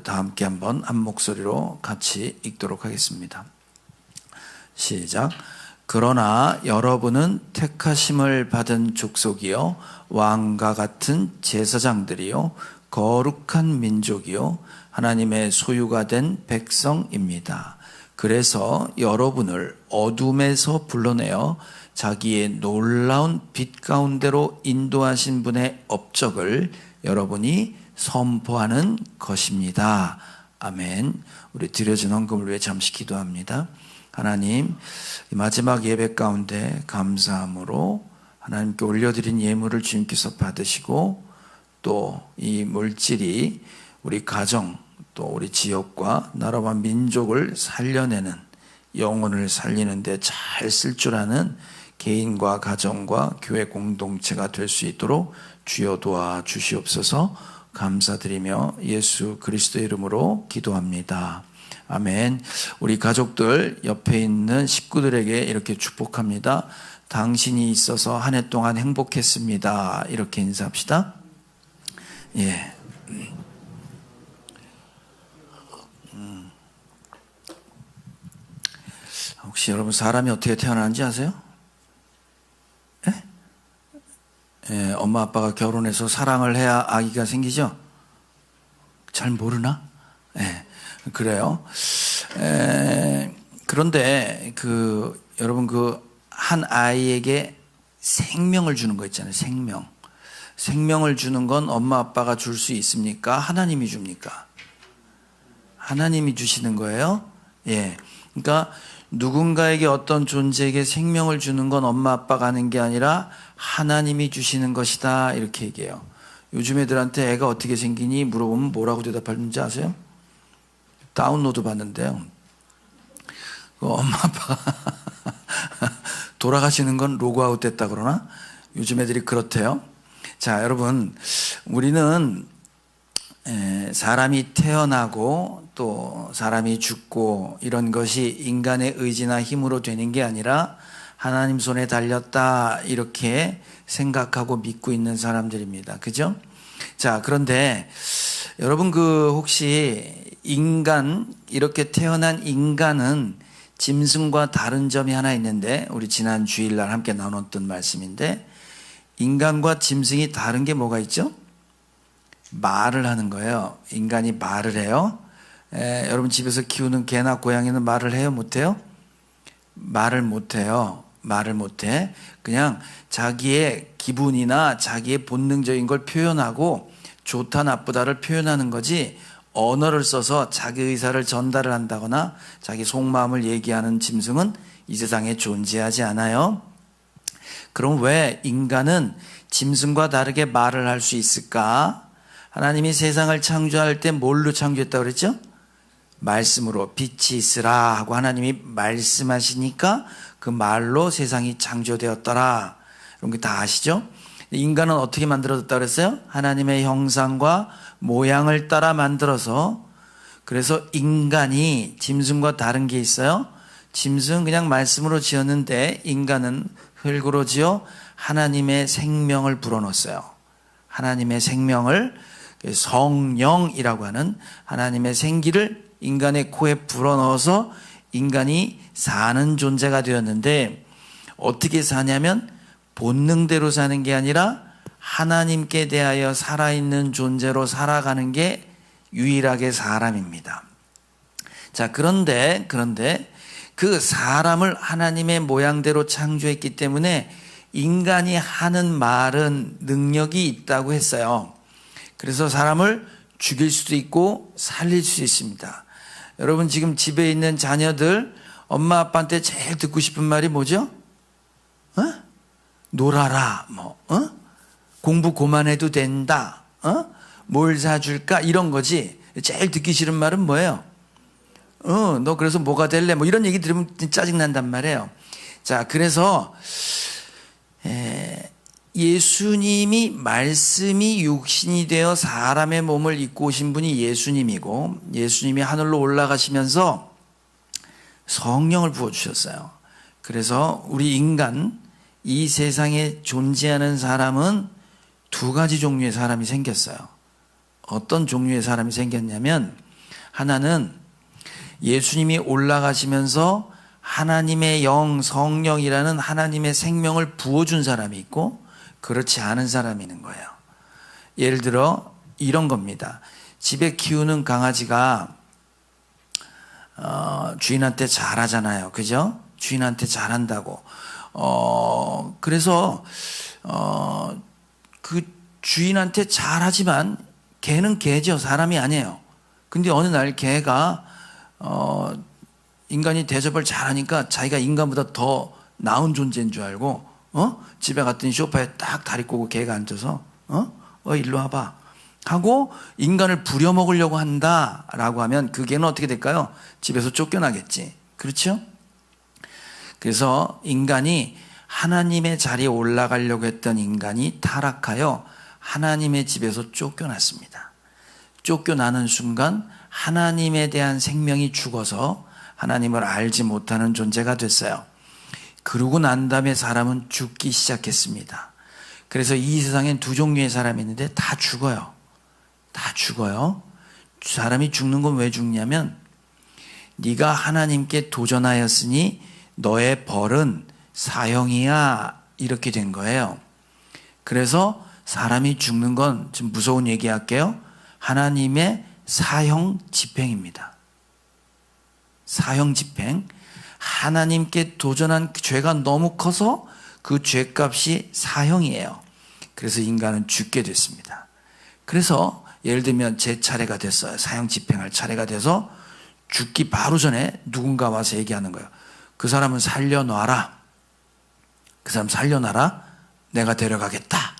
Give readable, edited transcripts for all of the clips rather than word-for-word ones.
다 함께 한번 한 목소리로 같이 읽도록 하겠습니다. 시작. 그러나 여러분은 택하심을 받은 족속이요 왕과 같은 제사장들이요 거룩한 민족이요 하나님의 소유가 된 백성입니다. 그래서 여러분을 어둠에서 불러내어 자기의 놀라운 빛 가운데로 인도하신 분의 업적을 여러분이 선포하는 것입니다. 아멘. 우리 드려진 헌금을 위해 잠시 기도합니다. 하나님, 마지막 예배 가운데 감사함으로 하나님께 올려드린 예물을 주님께서 받으시고 또 이 물질이 우리 가정 또 우리 지역과 나라와 민족을 살려내는 영혼을 살리는 데 잘 쓸 줄 아는 개인과 가정과 교회 공동체가 될 수 있도록 주여 도와주시옵소서. 감사드리며 예수 그리스도의 이름으로 기도합니다. 아멘. 우리 가족들 옆에 있는 식구들에게 이렇게 축복합니다. 당신이 있어서 한 해 동안 행복했습니다. 이렇게 인사합시다. 예. 혹시 여러분 사람이 어떻게 태어나는지 아세요? 예? 예, 엄마 아빠가 결혼해서 사랑을 해야 아기가 생기죠? 잘 모르나? 예, 그래요. 그런데 여러분 한 아이에게 생명을 주는 거 있잖아요. 생명을 주는 건 엄마 아빠가 줄 수 있습니까? 하나님이 줍니까? 하나님이 주시는 거예요. 예. 그러니까 누군가에게 어떤 존재에게 생명을 주는 건 엄마 아빠가 하는 게 아니라 하나님이 주시는 것이다. 이렇게 얘기해요. 요즘 애들한테 애가 어떻게 생기니 물어보면 뭐라고 대답하는지 아세요? 다운로드 받는데요. 엄마 아빠가 돌아가시는 건 로그아웃 됐다 그러나? 요즘 애들이 그렇대요. 자, 여러분, 우리는 사람이 태어나고 또 사람이 죽고 이런 것이 인간의 의지나 힘으로 되는 게 아니라 하나님 손에 달렸다 이렇게 생각하고 믿고 있는 사람들입니다. 그죠? 자, 그런데 여러분 혹시 이렇게 태어난 인간은 짐승과 다른 점이 하나 있는데 우리 지난 주일날 함께 나눴던 말씀인데 인간과 짐승이 다른 게 뭐가 있죠? 말을 하는 거예요. 인간이 말을 해요. 여러분 집에서 키우는 개나 고양이는 말을 해요? 못해요? 말을 못해요. 말을 못해. 그냥 자기의 기분이나 자기의 본능적인 걸 표현하고 좋다 나쁘다를 표현하는 거지 언어를 써서 자기 의사를 전달을 한다거나 자기 속마음을 얘기하는 짐승은 이 세상에 존재하지 않아요. 그럼 왜 인간은 짐승과 다르게 말을 할 수 있을까? 하나님이 세상을 창조할 때 뭘로 창조했다고 그랬죠? 말씀으로 빛이 있으라 하고 하나님이 말씀하시니까 그 말로 세상이 창조되었더라. 이런 거 다 아시죠? 인간은 어떻게 만들어졌다고 그랬어요? 하나님의 형상과 모양을 따라 만들어서. 그래서 인간이 짐승과 다른 게 있어요. 짐승은 그냥 말씀으로 지었는데 인간은 흙으로 지어 하나님의 생명을 불어넣었어요. 하나님의 생명을 성령이라고 하는 하나님의 생기를 인간의 코에 불어넣어서 인간이 사는 존재가 되었는데 어떻게 사냐면 본능대로 사는 게 아니라 하나님께 대하여 살아있는 존재로 살아가는 게 유일하게 사람입니다. 자, 그런데 그 사람을 하나님의 모양대로 창조했기 때문에 인간이 하는 말은 능력이 있다고 했어요. 그래서 사람을 죽일 수도 있고 살릴 수 있습니다. 여러분 지금 집에 있는 자녀들 엄마 아빠한테 제일 듣고 싶은 말이 뭐죠? 놀아라, 공부 그만해도 된다, 뭘 사줄까 이런 거지. 제일 듣기 싫은 말은 뭐예요? 너 그래서 뭐가 될래? 이런 얘기 들으면 짜증난단 말이에요. 자, 그래서 예수님이 말씀이 육신이 되어 사람의 몸을 입고 오신 분이 예수님이고 예수님이 하늘로 올라가시면서 성령을 부어주셨어요. 그래서 우리 인간 이 세상에 존재하는 사람은 두 가지 종류의 사람이 생겼어요. 어떤 종류의 사람이 생겼냐면 하나는 예수님이 올라가시면서 하나님의 영, 성령이라는 하나님의 생명을 부어준 사람이 있고 그렇지 않은 사람이 있는 거예요. 예를 들어 이런 겁니다. 집에 키우는 강아지가 주인한테 잘하잖아요. 그죠? 주인한테 잘한다고. 그래서 그 주인한테 잘하지만 개는 개죠. 사람이 아니에요. 근데 어느 날 개가 인간이 대접을 잘하니까 자기가 인간보다 더 나은 존재인 줄 알고 집에 갔더니 소파에 딱 다리 꼬고 개가 앉아서 일로 와봐 하고 인간을 부려먹으려고 한다라고 하면 그 개는 어떻게 될까요? 집에서 쫓겨나겠지. 그렇죠? 그래서 인간이 하나님의 자리에 올라가려고 했던 인간이 타락하여 하나님의 집에서 쫓겨났습니다. 쫓겨나는 순간 하나님에 대한 생명이 죽어서 하나님을 알지 못하는 존재가 됐어요. 그러고 난 다음에 사람은 죽기 시작했습니다. 그래서 이 세상엔 두 종류의 사람이 있는데 다 죽어요. 다 죽어요. 사람이 죽는 건 왜 죽냐면 네가 하나님께 도전하였으니 너의 벌은 사형이야 이렇게 된 거예요. 그래서 사람이 죽는 건 좀 무서운 얘기할게요. 하나님의 사형 집행입니다. 사형 집행. 하나님께 도전한 죄가 너무 커서 그 죄값이 사형이에요. 그래서 인간은 죽게 됐습니다. 그래서 예를 들면 제 차례가 됐어요. 사형 집행할 차례가 돼서 죽기 바로 전에 누군가 와서 얘기하는 거예요. 그 사람은 살려놔라. 그 사람 살려놔라. 내가 데려가겠다.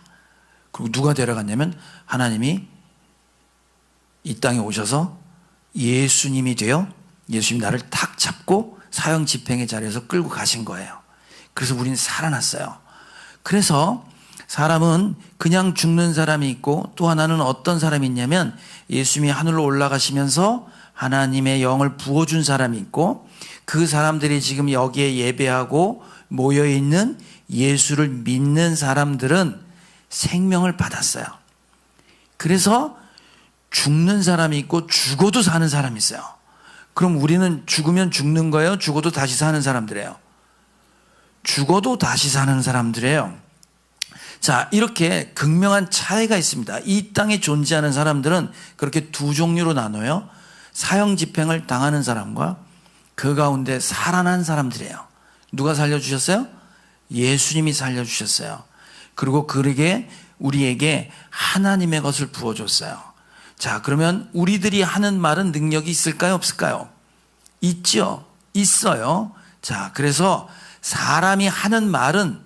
그리고 누가 데려갔냐면 하나님이 이 땅에 오셔서 예수님이 되어 예수님이 나를 탁 잡고 사형 집행의 자리에서 끌고 가신 거예요. 그래서 우리는 살아났어요. 그래서 사람은 그냥 죽는 사람이 있고 또 하나는 어떤 사람이 있냐면 예수님이 하늘로 올라가시면서 하나님의 영을 부어준 사람이 있고 그 사람들이 지금 여기에 예배하고 모여있는 예수를 믿는 사람들은 생명을 받았어요. 그래서 죽는 사람이 있고 죽어도 사는 사람이 있어요. 그럼 우리는 죽으면 죽는 거예요? 죽어도 다시 사는 사람들이에요? 죽어도 다시 사는 사람들이에요. 자, 이렇게 극명한 차이가 있습니다. 이 땅에 존재하는 사람들은 그렇게 두 종류로 나눠요. 사형 집행을 당하는 사람과 그 가운데 살아난 사람들이에요. 누가 살려주셨어요? 예수님이 살려주셨어요. 그리고 그러게 우리에게 하나님의 것을 부어줬어요. 자, 그러면 우리들이 하는 말은 능력이 있을까요? 없을까요? 있죠. 있어요. 자, 그래서 사람이 하는 말은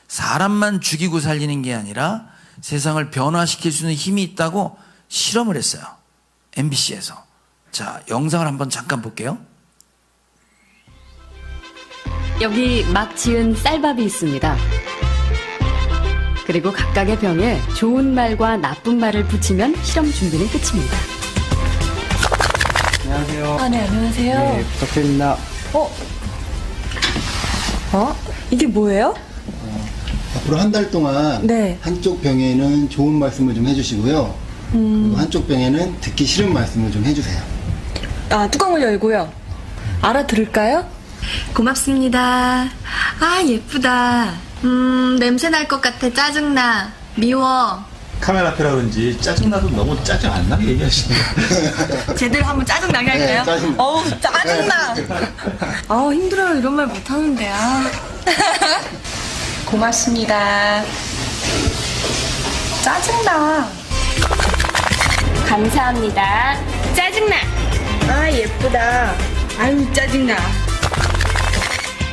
사람만 죽이고 살리는 게 아니라 세상을 변화시킬 수 있는 힘이 있다고 실험을 했어요. MBC에서. 자, 영상을 한번 잠깐 볼게요. 여기 막 지은 쌀밥이 있습니다. 그리고 각각의 병에 좋은 말과 나쁜 말을 붙이면 실험 준비는 끝입니다. 안녕하세요. 네, 안녕하세요. 네, 부탁드립니다. 이게 뭐예요? 앞으로 한 달 동안 네. 한쪽 병에는 좋은 말씀을 좀 해주시고요. 그리고 한쪽 병에는 듣기 싫은 말씀을 좀 해주세요. 뚜껑을 열고요. 알아들을까요? 고맙습니다. 예쁘다. 냄새 날 것 같아. 짜증나. 미워. 카메라 앞이라 그런지 짜증나도 너무 짜증 안 나게 얘기하시네요. 제대로 한번 짜증나게 할까요? 네, 짜증. 짜증나. 힘들어요. 이런 말 못하는데. 고맙습니다. 짜증나. 감사합니다. 짜증나. 예쁘다. 아유, 짜증나.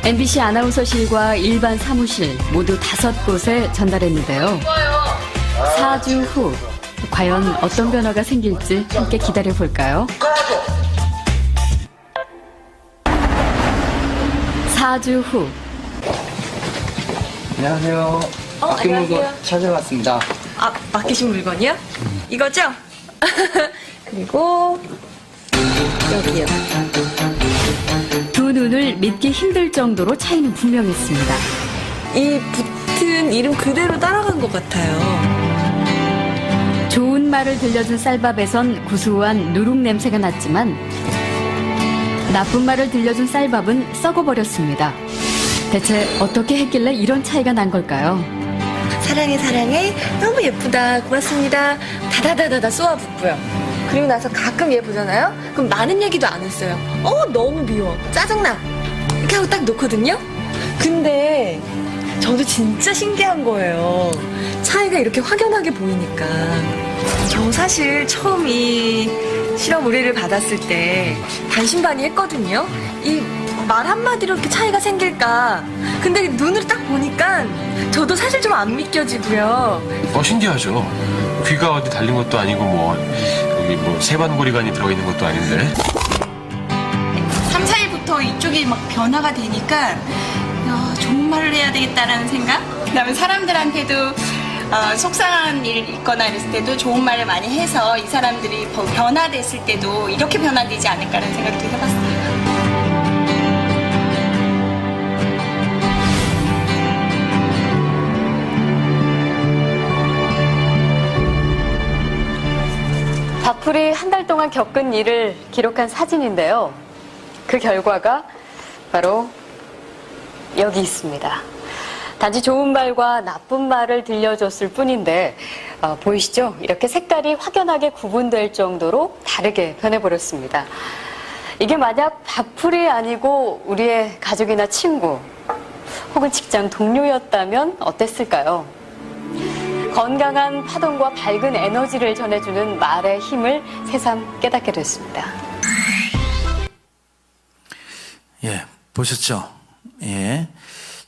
MBC 아나운서실과 일반 사무실 모두 5곳에 전달했는데요. 4주 후 과연 어떤 변화가 생길지 함께 기다려 볼까요? 4주 후. 안녕하세요. 맡긴 물건 찾아왔습니다. 맡기신 물건이요? 이거죠? 그리고 여기요. 두 눈을 믿기 힘들 정도로 차이는 분명했습니다. 이 붙은 이름 그대로 따라간 것 같아요. 좋은 말 말을 들려준 쌀밥에선 구수한 누룩 냄새가 났지만 나쁜 말을 들려준 쌀밥은 썩어버렸습니다. 대체 어떻게 했길래 이런 차이가 난 걸까요? 사랑해, 사랑해. 너무 예쁘다. 고맙습니다. 다다다다다 쏘아붙고요. 그리고 나서 가끔 얘 보잖아요? 그럼 많은 얘기도 안 했어요. 너무 미워. 짜증나. 이렇게 하고 딱 놓거든요? 근데 저도 진짜 신기한 거예요. 차이가 이렇게 확연하게 보이니까. 저 사실 처음 이 실험 의뢰를 받았을 때 반신반의했거든요. 이 말 한마디로 이렇게 차이가 생길까. 근데 눈으로 딱 보니까 저도 사실 좀 안 믿겨지고요. 신기하죠. 귀가 어디 달린 것도 아니고 여기 세반고리관이 들어있는 것도 아닌데. 3, 4일부터 이쪽이 막 변화가 되니까 좋은 말을 해야 되겠다라는 생각? 그다음에 사람들한테도 속상한 일 있거나 이랬을 때도 좋은 말을 많이 해서 이 사람들이 변화됐을 때도 이렇게 변화되지 않을까라는 생각도 해봤어요. 박풀이 한 달 동안 겪은 일을 기록한 사진인데요. 그 결과가 바로 여기 있습니다. 단지 좋은 말과 나쁜 말을 들려줬을 뿐인데 보이시죠? 이렇게 색깔이 확연하게 구분될 정도로 다르게 변해버렸습니다. 이게 만약 박풀이 아니고 우리의 가족이나 친구 혹은 직장 동료였다면 어땠을까요? 건강한 파동과 밝은 에너지를 전해주는 말의 힘을 새삼 깨닫게 됐습니다. 예, 보셨죠? 예.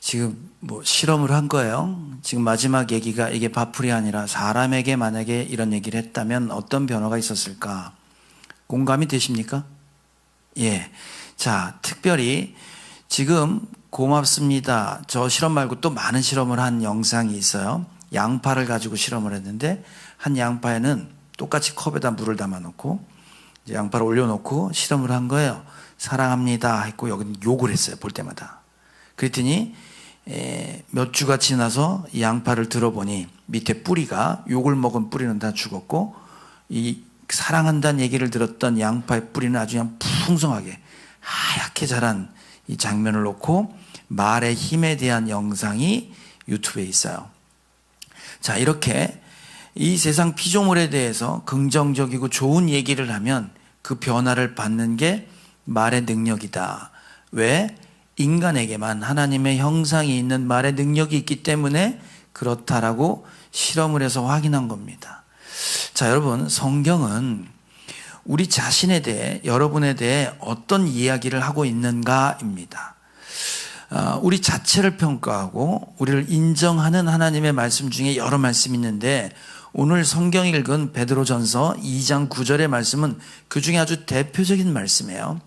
지금 실험을 한 거예요. 지금 마지막 얘기가 이게 바풀이 아니라 사람에게 만약에 이런 얘기를 했다면 어떤 변화가 있었을까? 공감이 되십니까? 예. 자, 특별히 지금 고맙습니다. 저 실험 말고 또 많은 실험을 한 영상이 있어요. 양파를 가지고 실험을 했는데 한 양파에는 똑같이 컵에다 물을 담아놓고 이제 양파를 올려놓고 실험을 한 거예요. 사랑합니다 했고 여기는 욕을 했어요. 볼 때마다. 그랬더니 몇 주가 지나서 이 양파를 들어보니 밑에 뿌리가 욕을 먹은 뿌리는 다 죽었고 이 사랑한다는 얘기를 들었던 양파의 뿌리는 아주 그냥 풍성하게 하얗게 자란 이 장면을 놓고 말의 힘에 대한 영상이 유튜브에 있어요. 자, 이렇게 이 세상 피조물에 대해서 긍정적이고 좋은 얘기를 하면 그 변화를 받는 게 말의 능력이다. 왜? 인간에게만 하나님의 형상이 있는 말의 능력이 있기 때문에 그렇다라고 실험을 해서 확인한 겁니다. 자, 여러분, 성경은 우리 자신에 대해, 여러분에 대해 어떤 이야기를 하고 있는가입니다. 우리 자체를 평가하고 우리를 인정하는 하나님의 말씀 중에 여러 말씀이 있는데 오늘 성경 읽은 베드로전서 2장 9절의 말씀은 그 중에 아주 대표적인 말씀이에요.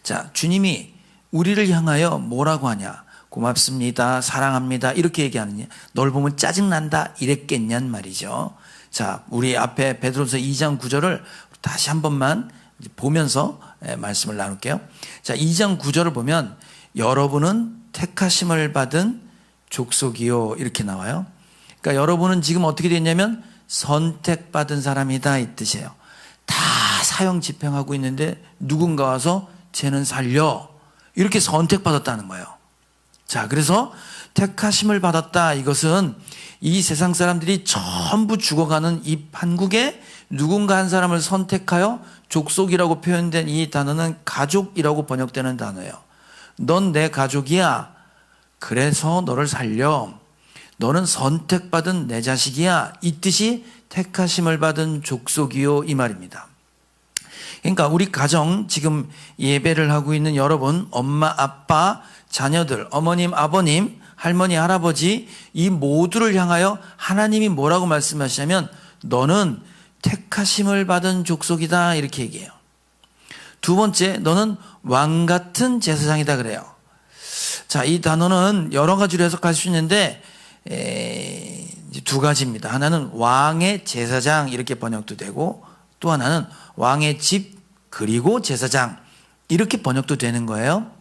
자, 주님이 우리를 향하여 뭐라고 하냐? 고맙습니다, 사랑합니다 이렇게 얘기하느냐? 널 보면 짜증난다 이랬겠냔 말이죠. 자, 우리 앞에 베드로전서 2장 9절을 다시 한 번만 보면서 말씀을 나눌게요. 자, 2장 9절을 보면 여러분은 택하심을 받은 족속이요 이렇게 나와요. 그러니까 여러분은 지금 어떻게 됐냐면 선택받은 사람이다 이 뜻이에요. 다 사형 집행하고 있는데 누군가 와서 쟤는 살려 이렇게 선택받았다는 거예요. 자, 그래서 택하심을 받았다 이것은 이 세상 사람들이 전부 죽어가는 이 판국에 누군가 한 사람을 선택하여 족속이라고 표현된 이 단어는 가족이라고 번역되는 단어예요. 넌 내 가족이야. 그래서 너를 살려. 너는 선택받은 내 자식이야. 이 뜻이 택하심을 받은 족속이요 이 말입니다. 그러니까 우리 가정 지금 예배를 하고 있는 여러분, 엄마, 아빠, 자녀들, 어머님, 아버님, 할머니, 할아버지 이 모두를 향하여 하나님이 뭐라고 말씀하시냐면 너는 택하심을 받은 족속이다 이렇게 얘기해요. 두 번째, 너는 왕 같은 제사장이다 그래요. 자, 이 단어는 여러 가지로 해석할 수 있는데 두 가지입니다. 하나는 왕의 제사장 이렇게 번역도 되고 또 하나는 왕의 집 그리고 제사장 이렇게 번역도 되는 거예요.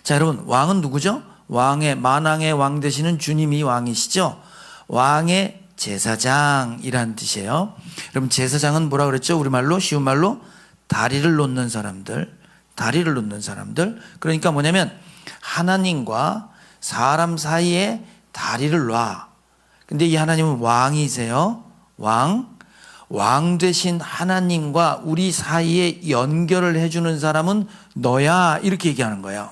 자, 여러분, 왕은 누구죠? 만왕의 왕 되시는 주님이 왕이시죠. 왕의 제사장이라는 뜻이에요. 그럼 제사장은 뭐라 그랬죠? 우리말로, 쉬운 말로 다리를 놓는 사람들, 다리를 놓는 사람들. 그러니까 뭐냐면 하나님과 사람 사이에 다리를 놔. 근데 이 하나님은 왕이세요. 왕 되신 하나님과 우리 사이에 연결을 해주는 사람은 너야, 이렇게 얘기하는 거예요.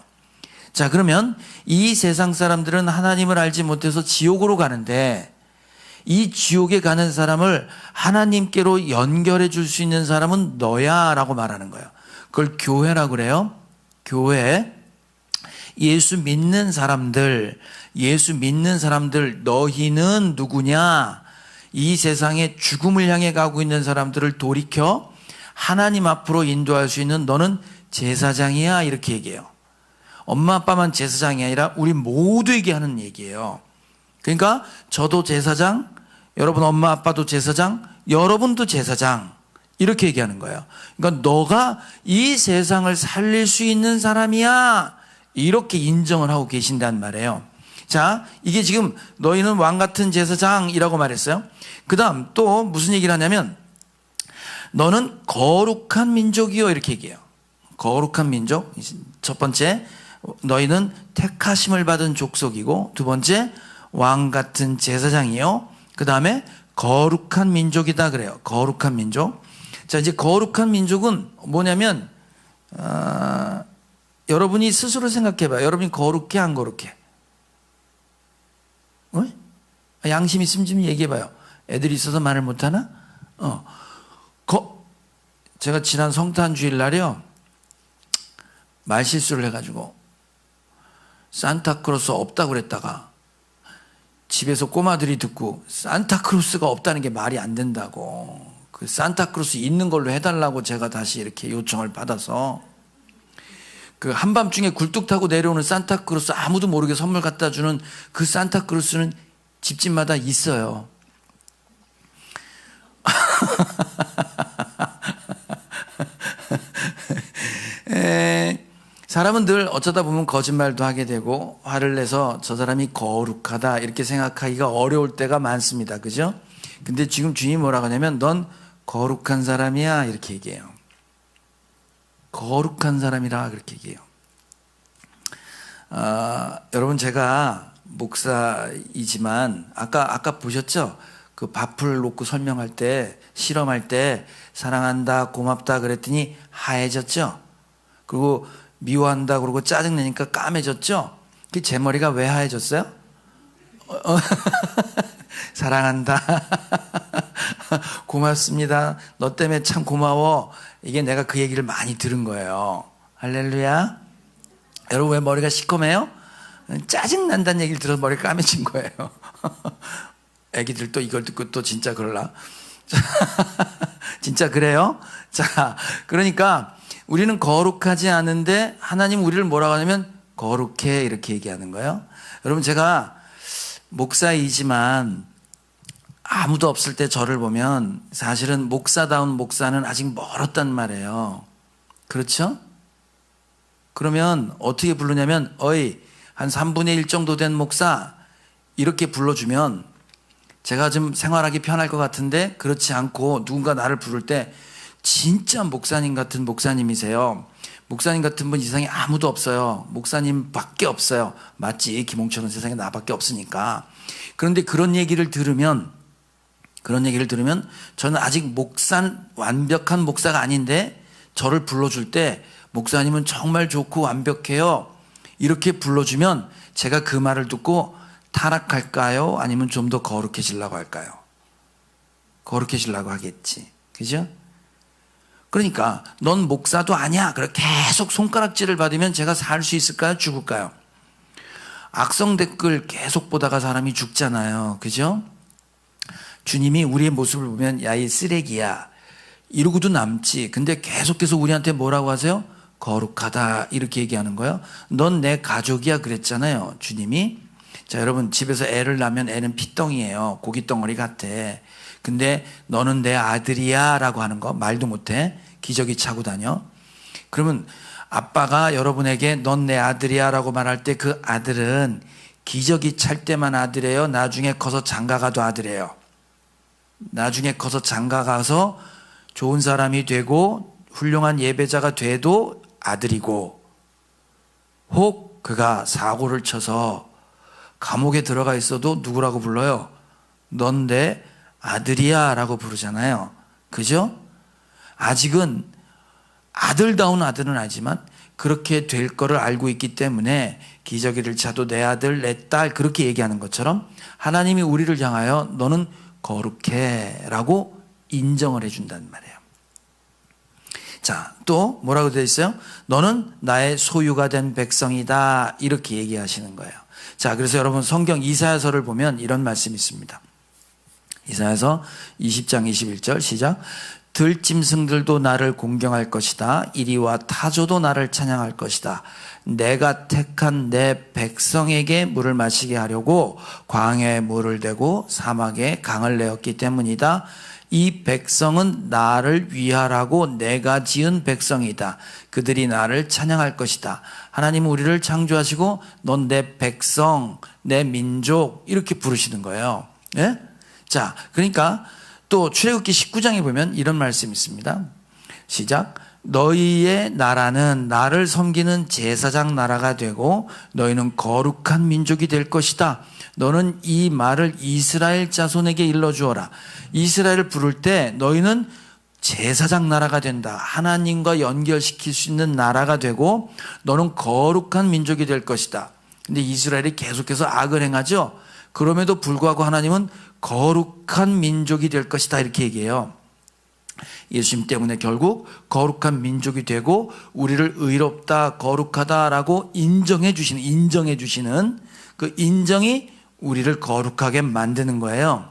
자, 그러면 이 세상 사람들은 하나님을 알지 못해서 지옥으로 가는데 이 지옥에 가는 사람을 하나님께로 연결해 줄 수 있는 사람은 너야 라고 말하는 거예요. 그걸 교회라고 그래요. 교회. 예수 믿는 사람들, 너희는 누구냐? 이 세상에 죽음을 향해 가고 있는 사람들을 돌이켜 하나님 앞으로 인도할 수 있는 너는 제사장이야, 이렇게 얘기해요. 엄마 아빠만 제사장이 아니라 우리 모두에게 하는 얘기예요. 그러니까 저도 제사장, 여러분 엄마 아빠도 제사장, 여러분도 제사장, 이렇게 얘기하는 거예요. 그러니까 너가 이 세상을 살릴 수 있는 사람이야, 이렇게 인정을 하고 계신단 말이에요. 자, 이게 지금 너희는 왕 같은 제사장이라고 말했어요. 그 다음 또 무슨 얘기를 하냐면 너는 거룩한 민족이요, 이렇게 얘기해요. 거룩한 민족. 첫 번째, 너희는 택하심을 받은 족속이고, 두 번째, 왕 같은 제사장이요. 그 다음에 거룩한 민족이다 그래요. 거룩한 민족. 자, 이제 거룩한 민족은 뭐냐면 여러분이 스스로 생각해봐요. 여러분이 거룩해, 안 거룩해? 양심 있으면 좀 얘기해봐요. 애들이 있어서 말을 못하나? 제가 지난 성탄 주일날이요, 말실수를 해가지고 산타크로스 없다고 그랬다가 집에서 꼬마들이 듣고 산타크로스가 없다는 게 말이 안 된다고, 그 산타크로스 있는 걸로 해달라고 제가 다시 이렇게 요청을 받아서 그 한밤중에 굴뚝 타고 내려오는 산타크로스, 아무도 모르게 선물 갖다 주는 그 산타크로스는 집집마다 있어요. 사람은 늘 어쩌다 보면 거짓말도 하게 되고 화를 내서 저 사람이 거룩하다 이렇게 생각하기가 어려울 때가 많습니다. 그죠? 근데 지금 주님이 뭐라고 하냐면 넌 거룩한 사람이야, 이렇게 얘기해요. 거룩한 사람이라 그렇게 얘기해요. 여러분, 제가 목사이지만 아까 보셨죠? 그 밥을 놓고 설명할 때, 실험할 때 사랑한다, 고맙다 그랬더니 하얘졌죠? 그리고 미워한다 그러고 짜증내니까 까매졌죠? 그 제 머리가 왜 하얘졌어요? 사랑한다. 고맙습니다. 너 때문에 참 고마워. 이게 내가 그 얘기를 많이 들은 거예요. 할렐루야. 여러분, 왜 머리가 시커매요? 짜증난다는 얘기를 들어서 머리가 까매진 거예요. 애기들 또 이걸 듣고 또 진짜 그럴라? 진짜 그래요? 자, 그러니까 우리는 거룩하지 않은데 하나님 우리를 뭐라고 하냐면 거룩해, 이렇게 얘기하는 거예요. 여러분, 제가 목사이지만 아무도 없을 때 저를 보면 사실은 목사다운 목사는 아직 멀었단 말이에요. 그렇죠? 그러면 어떻게 부르냐면 한 3분의 1 정도 된 목사, 이렇게 불러주면 제가 좀 생활하기 편할 것 같은데 그렇지 않고 누군가 나를 부를 때 진짜 목사님 같은 목사님이세요. 목사님 같은 분 이 세상에 아무도 없어요. 목사님밖에 없어요. 맞지? 김홍철은 세상에 나밖에 없으니까. 그런데 그런 얘기를 들으면 저는 아직 완벽한 목사가 아닌데 저를 불러줄 때 목사님은 정말 좋고 완벽해요, 이렇게 불러주면 제가 그 말을 듣고 타락할까요? 아니면 좀 더 거룩해지려고 할까요? 거룩해지려고 하겠지. 그죠? 그러니까 넌 목사도 아니야, 그래 계속 손가락질을 받으면 제가 살 수 있을까요? 죽을까요? 악성 댓글 계속 보다가 사람이 죽잖아요. 그죠? 주님이 우리의 모습을 보면 야, 이 쓰레기야 이러고도 남지. 근데 계속해서 우리한테 뭐라고 하세요? 거룩하다, 이렇게 얘기하는 거예요. 넌 내 가족이야 그랬잖아요, 주님이. 자, 여러분, 집에서 애를 낳으면 애는 피덩이에요. 고깃덩어리 같아. 근데 너는 내 아들이야 라고 하는 거, 말도 못해. 기저귀 차고 다녀. 그러면 아빠가 여러분에게 넌 내 아들이야 라고 말할 때 그 아들은 기저귀 찰 때만 아들이에요? 나중에 커서 장가가도 아들이에요? 나중에 커서 장가 가서 좋은 사람이 되고 훌륭한 예배자가 돼도 아들이고, 혹 그가 사고를 쳐서 감옥에 들어가 있어도 누구라고 불러요? 넌 내 아들이야 라고 부르잖아요. 그죠? 아직은 아들다운 아들은 아니지만 그렇게 될 거를 알고 있기 때문에 기저귀를 차도 내 아들 내 딸 그렇게 얘기하는 것처럼 하나님이 우리를 향하여 너는 거룩해 라고 인정을 해준단 말이에요. 자, 또 뭐라고 되어 있어요? 너는 나의 소유가 된 백성이다 이렇게 얘기하시는 거예요. 자, 그래서 여러분 성경 이사야서를 보면 이런 말씀이 있습니다. 이사야서 20장 21절 시작. 들짐승들도 나를 공경할 것이다. 이리와 타조도 나를 찬양할 것이다. 내가 택한 내 백성에게 물을 마시게 하려고 광야에 물을 대고 사막에 강을 내었기 때문이다. 이 백성은 나를 위하라고 내가 지은 백성이다. 그들이 나를 찬양할 것이다. 하나님은 우리를 창조하시고 넌 내 백성, 내 민족 이렇게 부르시는 거예요. 예? 자, 그러니까 또 출애굽기 19장에 보면 이런 말씀이 있습니다. 시작. 너희의 나라는 나를 섬기는 제사장 나라가 되고 너희는 거룩한 민족이 될 것이다. 너는 이 말을 이스라엘 자손에게 일러주어라. 이스라엘을 부를 때 너희는 제사장 나라가 된다. 하나님과 연결시킬 수 있는 나라가 되고 너는 거룩한 민족이 될 것이다. 근데 이스라엘이 계속해서 악을 행하죠. 그럼에도 불구하고 하나님은 거룩한 민족이 될 것이다 이렇게 얘기해요. 예수님 때문에 결국 거룩한 민족이 되고 우리를 의롭다 거룩하다라고 인정해 주시는 그 인정이 우리를 거룩하게 만드는 거예요.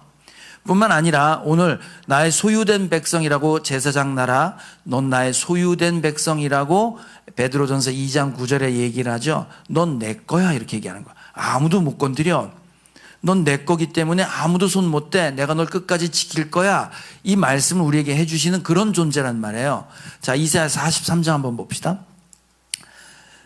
뿐만 아니라 오늘 나의 소유된 백성이라고 제사장 나라, 넌 나의 소유된 백성이라고 베드로전서 2장 9절에 얘기를 하죠. 넌 내 거야 이렇게 얘기하는 거야. 아무도 못 건드려. 넌 내 거기 때문에 아무도 손 못 대. 내가 널 끝까지 지킬 거야. 이 말씀을 우리에게 해주시는 그런 존재란 말이에요. 자, 이사야 43장 한번 봅시다.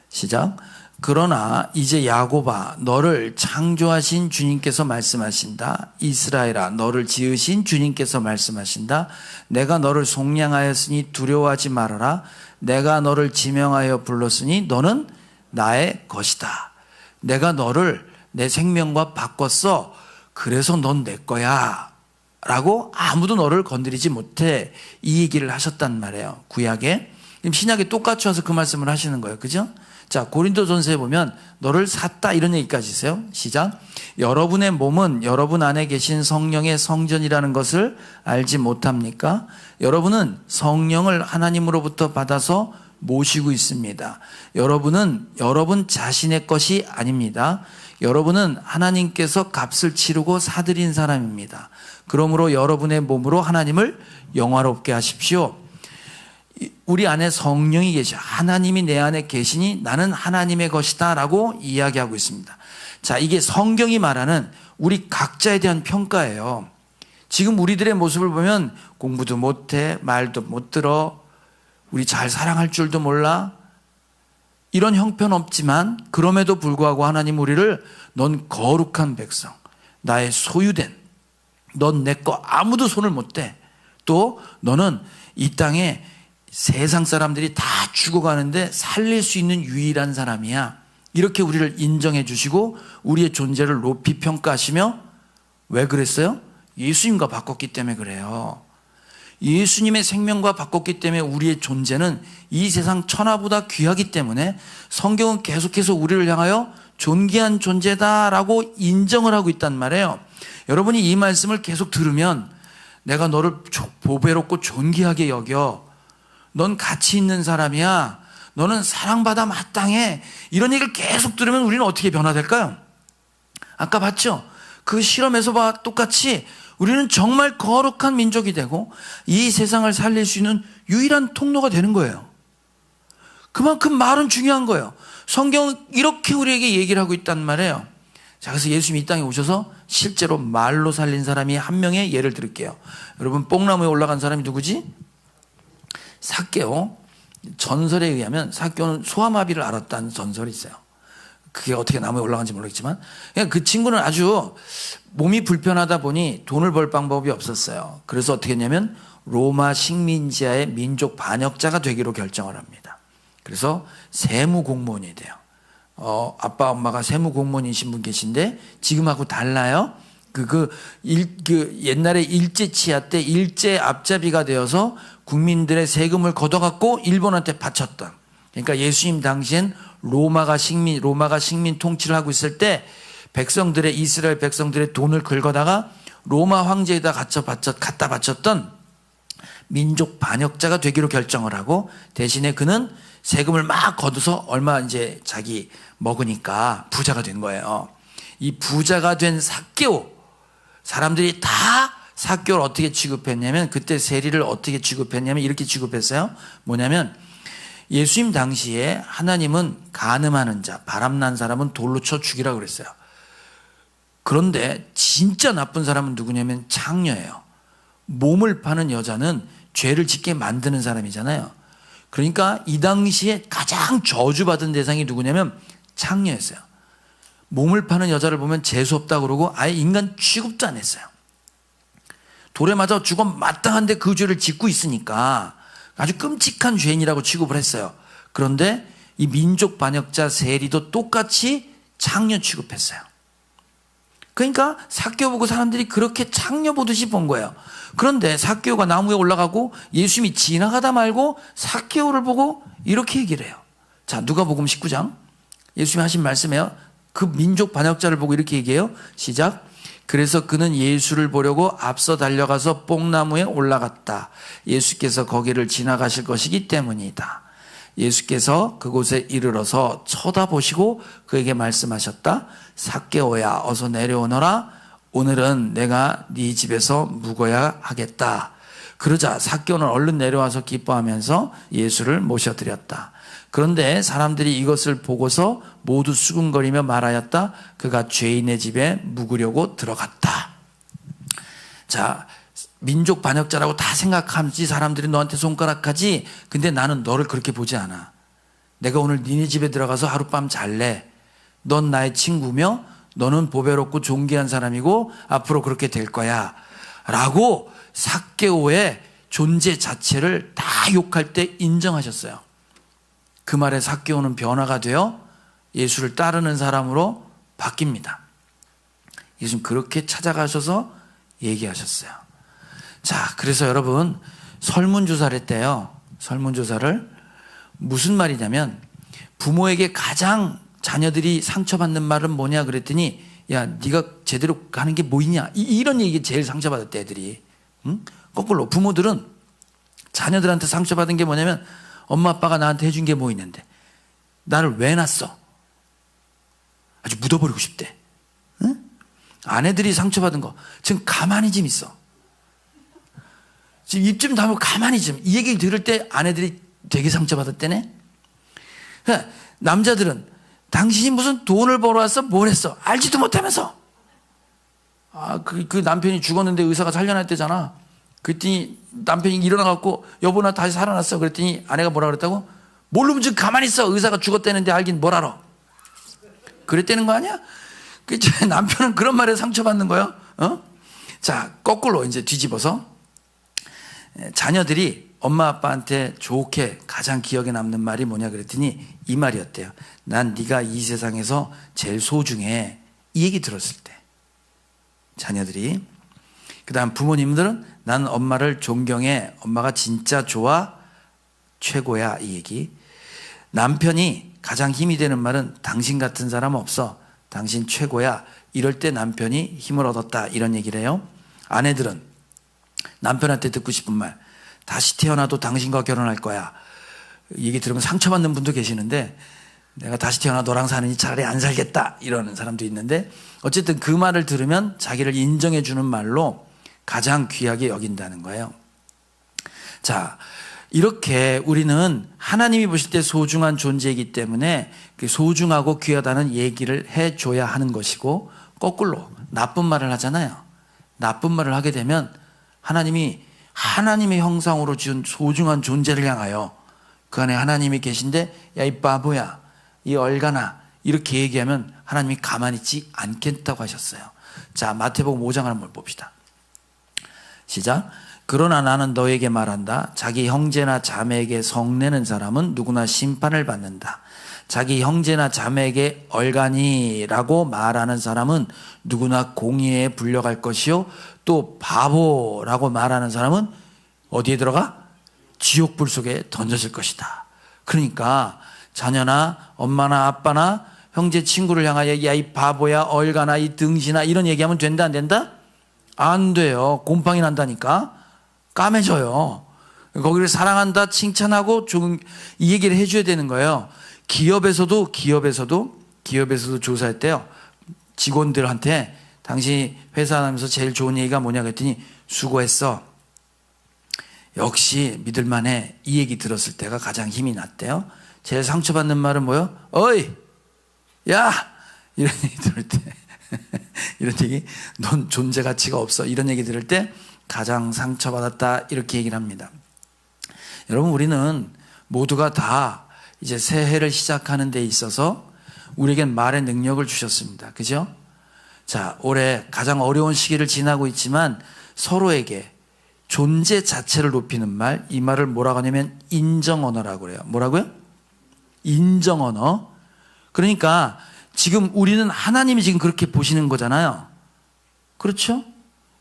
시작. 그러나 이제 야곱아 너를 창조하신 주님께서 말씀하신다. 이스라엘아 너를 지으신 주님께서 말씀하신다. 내가 너를 속량하였으니 두려워하지 말아라. 내가 너를 지명하여 불렀으니 너는 나의 것이다. 내가 너를 내 생명과 바꿨어. 그래서 넌 내 거야 라고 아무도 너를 건드리지 못해. 이 얘기를 하셨단 말이에요. 구약에. 신약에 똑같이 와서 그 말씀을 하시는 거예요. 그죠? 자, 고린도전서에 보면 너를 샀다 이런 얘기까지 있어요. 시작. 여러분의 몸은 여러분 안에 계신 성령의 성전이라는 것을 알지 못합니까? 여러분은 성령을 하나님으로부터 받아서 모시고 있습니다. 여러분은 여러분 자신의 것이 아닙니다. 여러분은 하나님께서 값을 치르고 사들인 사람입니다. 그러므로 여러분의 몸으로 하나님을 영화롭게 하십시오. 우리 안에 성령이 계셔. 하나님이 내 안에 계시니 나는 하나님의 것이다 라고 이야기하고 있습니다. 자, 이게 성경이 말하는 우리 각자에 대한 평가예요. 지금 우리들의 모습을 보면 공부도 못해, 말도 못 들어, 우리 잘 사랑할 줄도 몰라, 이런 형편없지만 그럼에도 불구하고 하나님 우리를 넌 거룩한 백성, 나의 소유된, 넌 내 거 아무도 손을 못 대. 또 너는 이 땅에 세상 사람들이 다 죽어가는데 살릴 수 있는 유일한 사람이야. 이렇게 우리를 인정해 주시고 우리의 존재를 높이 평가하시며, 왜 그랬어요? 예수님과 바꿨기 때문에 그래요. 예수님의 생명과 바꿨기 때문에 우리의 존재는 이 세상 천하보다 귀하기 때문에 성경은 계속해서 우리를 향하여 존귀한 존재다라고 인정을 하고 있단 말이에요. 여러분이 이 말씀을 계속 들으면 내가 너를 보배롭고 존귀하게 여겨. 넌 가치 있는 사람이야. 너는 사랑받아 마땅해. 이런 얘기를 계속 들으면 우리는 어떻게 변화될까요? 아까 봤죠? 그 실험에서 똑같이 우리는 정말 거룩한 민족이 되고 이 세상을 살릴 수 있는 유일한 통로가 되는 거예요. 그만큼 말은 중요한 거예요. 성경은 이렇게 우리에게 얘기를 하고 있단 말이에요. 자, 그래서 예수님이 이 땅에 오셔서 실제로 말로 살린 사람이 한 명의 예를 들을게요. 여러분, 뽕나무에 올라간 사람이 누구지? 삭개오. 전설에 의하면 삭개오는 소아마비를 앓았다는 전설이 있어요. 그게 어떻게 나무에 올라간지 모르겠지만 그냥 그 친구는 아주 몸이 불편하다 보니 돈을 벌 방법이 없었어요. 그래서 어떻게 했냐면 로마 식민지하의 민족 반역자가 되기로 결정을 합니다. 그래서 세무 공무원이 돼요. 아빠 엄마가 세무 공무원이신 분 계신데 지금하고 달라요. 옛날에 일제 치하 때 일제 앞잡이가 되어서 국민들의 세금을 걷어갖고 일본한테 바쳤던. 그러니까 예수님 당시엔 로마가 식민 통치를 하고 있을 때 이스라엘 백성들의 돈을 긁어다가 로마 황제에다 갖다 바쳤던 민족 반역자가 되기로 결정을 하고 대신에 그는 세금을 막 걷어서 얼마 이제 자기 먹으니까 부자가 된 거예요. 이 부자가 된 삭개오, 사람들이 다 삭개오를 어떻게 취급했냐면 그때 세리를 어떻게 취급했냐면 이렇게 취급했어요. 뭐냐면 예수님 당시에 하나님은 간음하는 자, 바람난 사람은 돌로 쳐 죽이라고 그랬어요. 그런데 진짜 나쁜 사람은 누구냐면 창녀예요. 몸을 파는 여자는 죄를 짓게 만드는 사람이잖아요. 그러니까 이 당시에 가장 저주받은 대상이 누구냐면 창녀였어요. 몸을 파는 여자를 보면 재수없다 그러고 아예 인간 취급도 안 했어요. 돌에 맞아 죽어 마땅한데 그 죄를 짓고 있으니까 아주 끔찍한 죄인이라고 취급을 했어요. 그런데 이 민족 반역자 세리도 똑같이 창녀 취급했어요. 그러니까 삭개오 보고 사람들이 그렇게 창녀 보듯이 본 거예요. 그런데 삭개오가 나무에 올라가고 예수님이 지나가다 말고 삭개오를 보고 이렇게 얘기를 해요. 자, 누가복음 19장 예수님이 하신 말씀이에요. 그 민족 반역자를 보고 이렇게 얘기해요. 시작. 그래서 그는 예수를 보려고 앞서 달려가서 뽕나무에 올라갔다. 예수께서 거기를 지나가실 것이기 때문이다. 예수께서 그곳에 이르러서 쳐다보시고 그에게 말씀하셨다. 삭개오야 어서 내려오너라. 오늘은 내가 네 집에서 묵어야 하겠다. 그러자 삭개오는 얼른 내려와서 기뻐하면서 예수를 모셔드렸다. 그런데 사람들이 이것을 보고서 모두 수군거리며 말하였다. 그가 죄인의 집에 묵으려고 들어갔다. 자, 민족 반역자라고 다 생각하지 사람들이 너한테 손가락하지. 근데 나는 너를 그렇게 보지 않아. 내가 오늘 니네 집에 들어가서 하룻밤 잘래. 넌 나의 친구며 너는 보배롭고 존귀한 사람이고 앞으로 그렇게 될 거야 라고 삭개오의 존재 자체를 다 욕할 때 인정하셨어요. 그 말에 삭개오는 변화가 되어 예수를 따르는 사람으로 바뀝니다. 예수님 그렇게 찾아가셔서 얘기하셨어요. 자, 그래서 여러분 설문조사를 했대요. 설문조사를 무슨 말이냐면 부모에게 가장 자녀들이 상처받는 말은 뭐냐 그랬더니 야 네가 제대로 가는 게 뭐 있냐 이런 얘기 제일 상처받았대 애들이. 응? 거꾸로 부모들은 자녀들한테 상처받은 게 뭐냐면 엄마 아빠가 나한테 해준 게 뭐 있는데 나를 왜 낳았어? 아주 묻어버리고 싶대. 응? 아내들이 상처받은 거 지금 가만히 좀 있어. 지금 입 좀 다물고 가만히 좀. 이 얘기를 들을 때 아내들이 되게 상처받았대네. 그러니까 남자들은 당신이 무슨 돈을 벌어왔어? 뭘 했어? 알지도 못하면서. 그 남편이 죽었는데 의사가 살려놨대잖아. 그랬더니 남편이 일어나갖고 여보 나 다시 살아났어. 그랬더니 아내가 뭐라 그랬다고? 모르면 지금 가만히 있어. 의사가 죽었다는데 알긴 뭘 알아. 그랬다는 거 아니야? 남편은 그런 말에 상처받는 거예요. 자, 거꾸로 이제 뒤집어서 자녀들이 엄마 아빠한테 좋게 가장 기억에 남는 말이 뭐냐 그랬더니 이 말이었대요. 난 네가 이 세상에서 제일 소중해. 이 얘기 들었을 때 자녀들이. 그 다음 부모님들은 난 엄마를 존경해. 엄마가 진짜 좋아. 최고야. 이 얘기. 남편이 가장 힘이 되는 말은 당신 같은 사람 없어. 당신 최고야. 이럴 때 남편이 힘을 얻었다. 이런 얘기를 해요. 아내들은 남편한테 듣고 싶은 말. 다시 태어나도 당신과 결혼할 거야. 이 얘기 들으면 상처받는 분도 계시는데 내가 다시 태어나 너랑 사느니 차라리 안 살겠다. 이러는 사람도 있는데 어쨌든 그 말을 들으면 자기를 인정해 주는 말로 가장 귀하게 여긴다는 거예요. 자, 이렇게 우리는 하나님이 보실 때 소중한 존재이기 때문에 소중하고 귀하다는 얘기를 해줘야 하는 것이고 거꾸로 나쁜 말을 하잖아요. 나쁜 말을 하게 되면 하나님이 하나님의 형상으로 지은 소중한 존재를 향하여 그 안에 하나님이 계신데 야 이 바보야 이 얼간아 이렇게 얘기하면 하나님이 가만히 있지 않겠다고 하셨어요. 자, 마태복음 5장을 한번 봅시다. 시작. 그러나 나는 너에게 말한다. 자기 형제나 자매에게 성내는 사람은 누구나 심판을 받는다. 자기 형제나 자매에게 얼간이라고 말하는 사람은 누구나 공의에 불려갈 것이요, 또 바보라고 말하는 사람은 어디에 들어가? 지옥불 속에 던져질 것이다. 그러니까 자녀나 엄마나 아빠나 형제 친구를 향하여 야 이 바보야, 얼간아, 이 등신아 이런 얘기하면 된다 안 된다? 안 돼요. 곰팡이 난다니까. 까매져요. 거기를 사랑한다 칭찬하고 조금 이 얘기를 해줘야 되는 거예요. 기업에서도 조사했대요. 직원들한테 당신이 회사 다니면서 제일 좋은 얘기가 뭐냐 그랬더니 수고했어. 역시 믿을만해. 이 얘기 들었을 때가 가장 힘이 났대요. 제일 상처받는 말은 뭐예요? 어이! 야! 이런 얘기 들을 때 이런 얘기, 넌 존재 가치가 없어. 이런 얘기 들을 때 가장 상처받았다 이렇게 얘기를 합니다. 여러분, 우리는 모두가 다 이제 새해를 시작하는 데 있어서 우리에겐 말의 능력을 주셨습니다. 그죠? 자, 올해 가장 어려운 시기를 지나고 있지만 서로에게 존재 자체를 높이는 말, 이 말을 뭐라고 하냐면 인정언어라고 그래요. 뭐라고요? 인정언어. 그러니까 지금 우리는 하나님이 지금 그렇게 보시는 거잖아요. 그렇죠?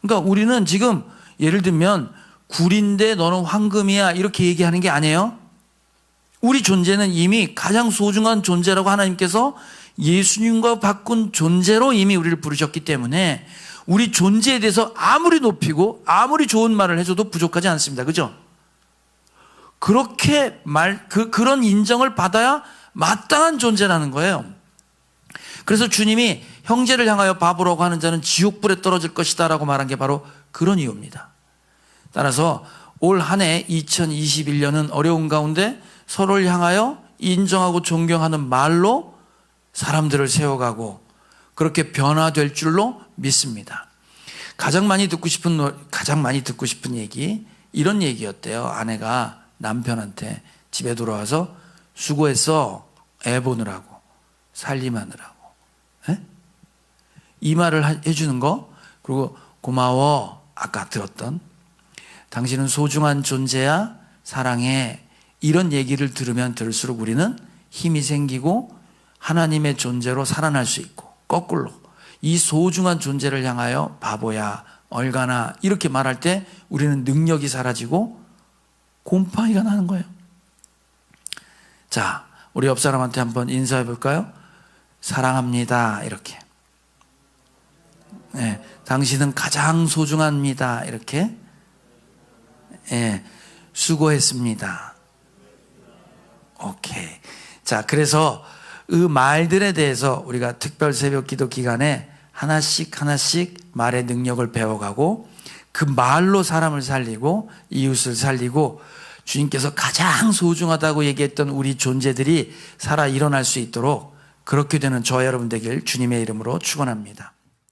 그러니까 우리는 지금 예를 들면 굴인데 너는 황금이야 이렇게 얘기하는 게 아니에요. 우리 존재는 이미 가장 소중한 존재라고 하나님께서 예수님과 바꾼 존재로 이미 우리를 부르셨기 때문에 우리 존재에 대해서 아무리 높이고 아무리 좋은 말을 해줘도 부족하지 않습니다. 그죠? 그렇게 그런 인정을 받아야 마땅한 존재라는 거예요. 그래서 주님이 형제를 향하여 바보라고 하는 자는 지옥불에 떨어질 것이다 라고 말한 게 바로 그런 이유입니다. 따라서 올 한 해 2021년은 어려운 가운데 서로를 향하여 인정하고 존경하는 말로 사람들을 세워가고 그렇게 변화될 줄로 믿습니다. 가장 많이 듣고 싶은 얘기, 이런 얘기였대요. 아내가 남편한테 집에 돌아와서 수고했어, 애 보느라고, 살림하느라고. 이 말을 해주는 거, 그리고 고마워, 아까 들었던 당신은 소중한 존재야, 사랑해, 이런 얘기를 들으면 들을수록 우리는 힘이 생기고 하나님의 존재로 살아날 수 있고, 거꾸로 이 소중한 존재를 향하여 바보야, 얼간아 이렇게 말할 때 우리는 능력이 사라지고 곰팡이가 나는 거예요. 자, 우리 옆 사람한테 한번 인사해 볼까요? 사랑합니다 이렇게. 네, 당신은 가장 소중합니다 이렇게. 네, 수고했습니다. 오케이. 자, 그래서 그 말들에 대해서 우리가 특별 새벽 기도 기간에 하나씩 말의 능력을 배워가고 그 말로 사람을 살리고 이웃을 살리고 주님께서 가장 소중하다고 얘기했던 우리 존재들이 살아 일어날 수 있도록 그렇게 되는 저와 여러분 되길 주님의 이름으로 축원합니다.